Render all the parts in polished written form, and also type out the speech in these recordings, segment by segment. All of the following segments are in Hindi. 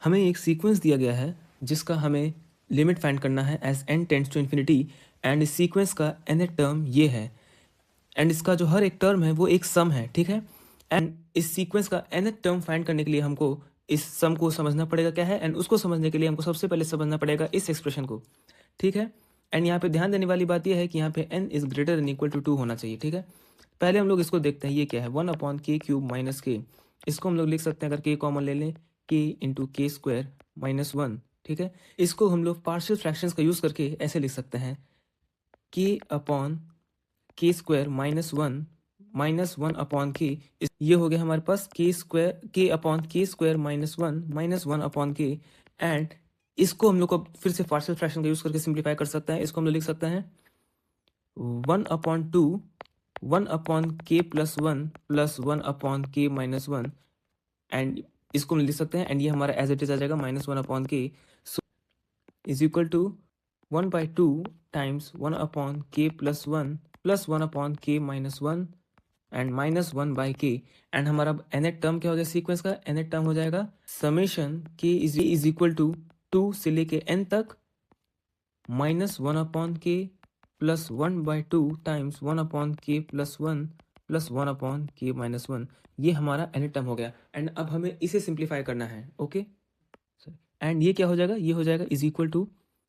हमें एक सीक्वेंस दिया गया है जिसका हमें लिमिट फाइंड करना है as n tends to infinity, and इस सीक्वेंस का nth टर्म ये है, एंड इसका जो हर एक टर्म है वो एक सम है, ठीक है। एंड इस सीक्वेंस का nth टर्म फाइंड करने के लिए हमको इस सम को समझना पड़ेगा क्या है, एंड उसको समझने के लिए हमको सबसे पहले समझना पड़ेगा इस एक्सप्रेशन को, ठीक है। एंड यहाँ पे ध्यान देने वाली बात यह है कि यहाँ पे n is greater than equal to 2 होना चाहिए, ठीक है। पहले हम लोग इसको देखते हैं, ये क्या है, 1/k³ - k। इसको हम लोग लिख सकते हैं अगर k कॉमन ले लें, k इंटू k² - 1, ठीक है। इसको हम लोग पार्शियल फ्रैक्शंस का यूज करके ऐसे लिख सकते हैं, k/k² - 1/k। ये हो गया हमारे पास k/k² - 1/k। एंड इसको हम लोग को फिर से पार्शियल फ्रैक्शन का यूज करके सिंप्लीफाई कर सकते हैं। इसको हम लोग लिख सकते हैं 1/2 1/k+1 + 1/k - 1, एंड इसको हम लिख सकते हैं, एंड ये हमारा एज इट इज आ जाएगा -1/k, so is equal to 1/2 times 1/k+1 + 1/k - 1 and -1/k। And हमारा nth टर्म क्या हो गया सीक्वेंस का, nth टर्म हो जाएगा summation k is equal to 2 से लेके n तक -1/k + 1/2 टाइम्स 1/k+1 + 1/k - 1। ये हमारा nth टर्म हो गया, एंड अब हमें इसे सिंप्लीफाई करना है, ओके। एंड ये क्या हो जाएगा, ये हो जाएगा is equal to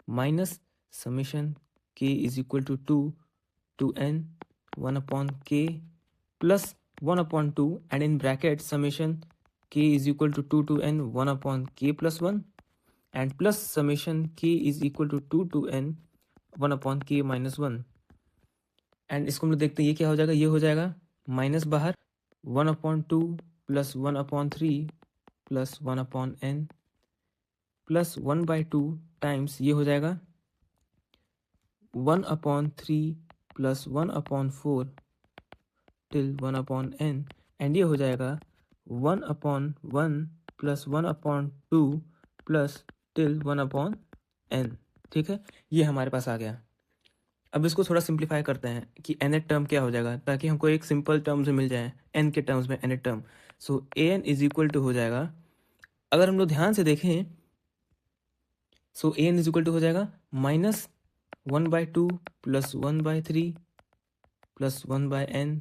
minus summation k is equal to 2 to n 1/k plus 1/2, and in bracket summation k is equal to 2 to n 1/k plus 1, and plus summation k is equal to 2 to n 1/k minus 1। And इसको हम लोग देखते हैं ये क्या हो जाएगा, ये हो जाएगा माइनस बाहर 1/2 + 1/3 + 1/n प्लस 1/2 टाइम्स ये हो जाएगा 1/3 + 1/4 till 1/n, एंड ये हो जाएगा 1/1 + 1/2 प्लस till 1/n, ठीक है। ये हमारे पास आ गया। अब इसको थोड़ा सिंप्लीफाई करते हैं कि nth टर्म क्या हो जाएगा, ताकि हमको एक सिंपल टर्म से मिल जाए n के टर्म्स में nth term. So an is equal to हो जाएगा, अगर हम लोग ध्यान से देखें, so an is equal to हो जाएगा -1/2 + 1/3 + 1/n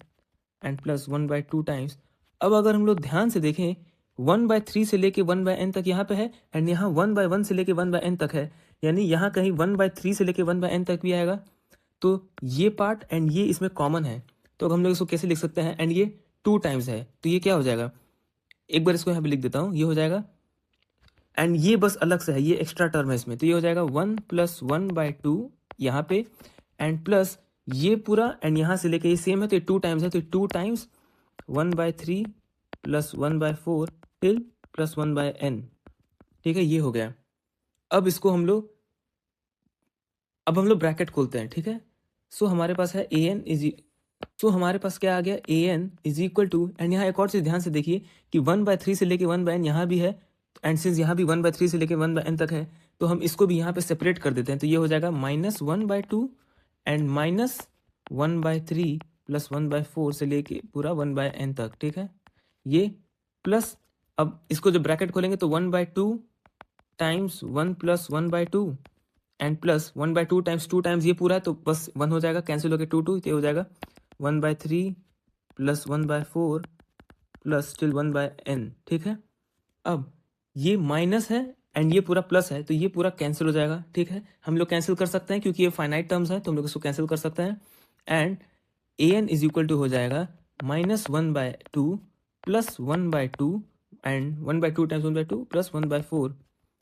एंड प्लस 1/2 टाइम्स। अब अगर हम लोग ध्यान से देखें 1/3 से लेके 1/n तक यहाँ पे है, एंड यहाँ 1/1 से लेके 1/n तक है, यानी यहाँ कहीं 1/3 से लेके 1/n तक भी आएगा। तो ये पार्ट एंड ये इसमें कॉमन है, तो अब हम लोग इसको कैसे लिख सकते हैं, एंड ये 2 टाइम्स है, तो ये क्या हो जाएगा, एक बार इसको यहाँ पे लिख देता हूँ, ये हो जाएगा, एंड ये बस अलग से है, ये एक्स्ट्रा टर्म है इसमें, तो ये हो जाएगा 1 + 1/2 यहाँ पे, एंड प्लस ये पूरा, एंड यहाँ से लेके ये सेम है, तो ये 2 टाइम्स है, तो 2 टाइम्स 1/3 + 1/4 till + 1/n, ठीक है, ये हो गया। अब इसको हम लोग ब्रैकेट खोलते हैं, ठीक है। सो हमारे पास है हमारे पास क्या आ गया, an is equal to, and यहाँ एक और चीज ध्यान से देखिए कि 1/3 से लेके 1/n यहाँ भी है, एंड सिंस यहाँ भी 1/3 से लेके 1/n तक है, तो हम इसको भी यहाँ पे सेपरेट कर देते हैं, तो ये हो जाएगा -1/2 एंड -1/3 + 1/4 से लेके पूरा 1/n तक, ठीक है। ये प्लस, अब इसको जब ब्रैकेट खोलेंगे तो 1/2 times 1 + 1/2 and plus 1/2 times 2 times ये पूरा है, तो बस 1 हो जाएगा, कैंसिल हो गया 2 2, ये हो जाएगा 1/3 + 1/4 प्लस till 1/n, ठीक है। अब ये माइनस है एंड ये पूरा प्लस है, तो ये पूरा कैंसिल हो जाएगा, ठीक है। हम लोग कैंसिल कर सकते हैं क्योंकि ये फाइनाइट टर्म्स है, तो हम लोग इसको कैंसिल कर सकते हैं, and an is equal to हो जाएगा -1/2 + 1/2 and 1/2 times 1/2 plus 1/4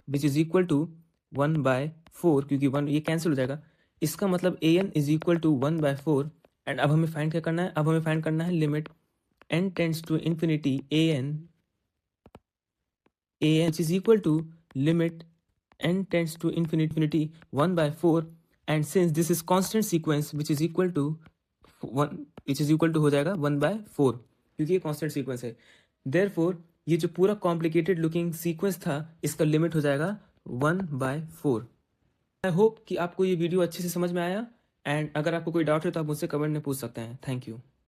which is equal to 1/4, क्योंकि 1 ये कैंसिल हो जाएगा। इसका मतलब an is equal to 1/4, and अब हमें फाइंड क्या करना है, अब हमें फाइंड करना है limit n tends to infinity an which is equal to limit n tends to infinity 1/4, and since this is constant sequence which is equal to 1, which is equal to हो जाएगा 1/4, क्योंकि ये constant sequence है। therefore ये जो पूरा complicated looking sequence था, इसका लिमिट हो जाएगा 1/4। आई होप कि आपको ये वीडियो अच्छे से समझ में आया, एंड अगर आपको कोई डाउट है तो आप मुझसे कमेंट में पूछ सकते हैं। Thank you.